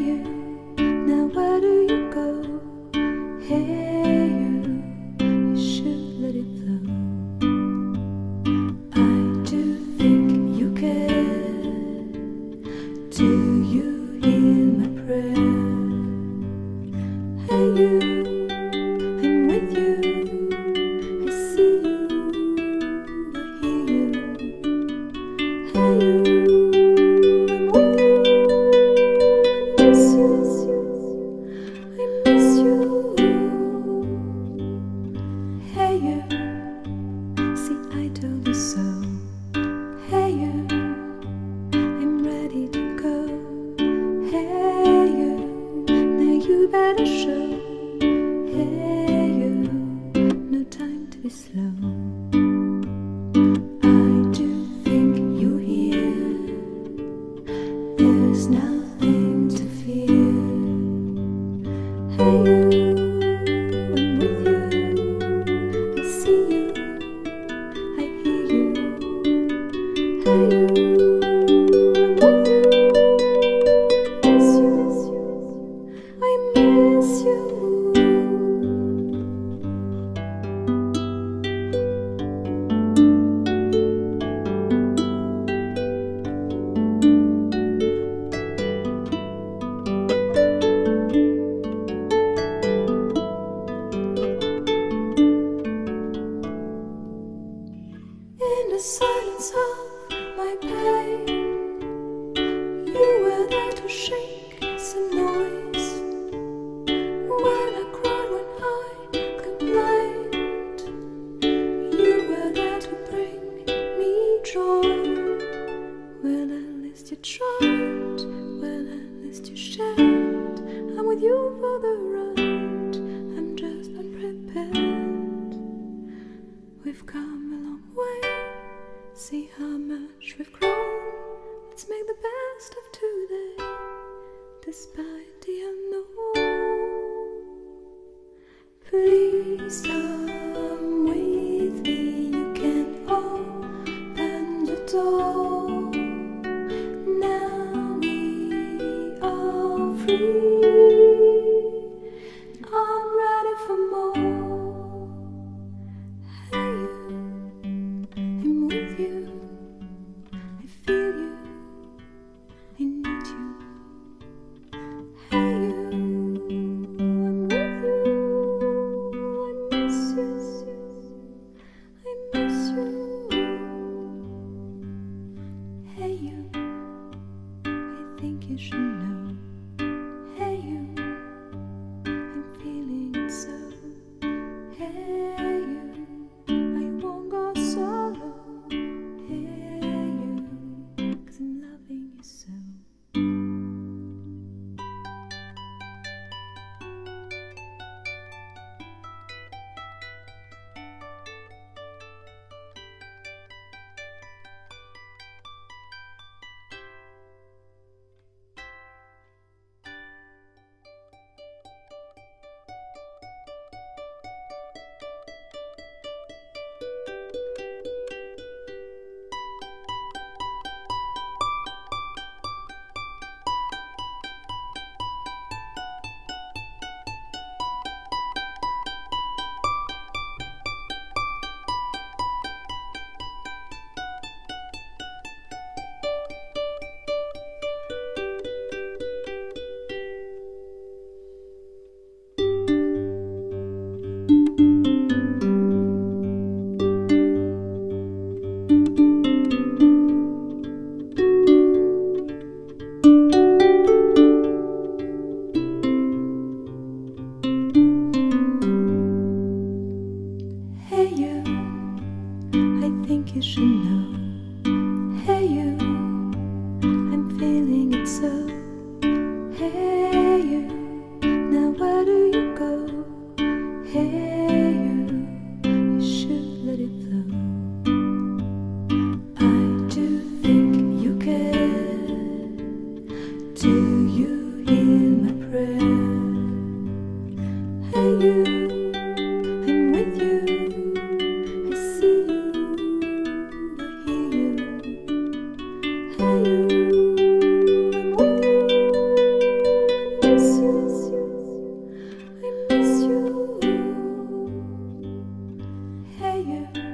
you, now where do you go? Hey you should let it flow. I do think you care. Do you hear my prayer? Hey you, I'm with you. I see you, I hear you. Hey you, I'm with you. I miss you, I miss you. Hey you, see I told you so. Hey you, I'm ready to go. Hey you, now you better show. Hey you, no time to be slow. I do think you hear. There's nothing to fear. Hey you, I'm with you. I see you, I hear you. Hey you, I'm with you. I miss you, I miss you. In the silence of my pain, you were there to shake some noise. When I cried, when I complained, you were there to bring me joy. Well, at least you tried, well, at least you shared. I'm with you for the ride, I'm just unprepared. We've come a long way, see how much we've grown. Let's make the best of today, despite the unknown. Please come with me, you can open the door. Now we are free, I'm ready for more. Hey you, I'm with you. I feel you, I need you. Hey you, I'm with you. I miss you, I miss you. Hey you, I think you should know. Hey you, I'm feeling it so. Hey you, I won't go solo. Hey you, 'cause I'm loving you so. Hey you, I think you should know. Hey you, I'm feeling it so. Hey you, now where do you go? Hey you should let it flow. I do think you care. Do you hear my prayer? Hey you, I'm with you. I see you, I hear you. Hey you, I'm with you. you.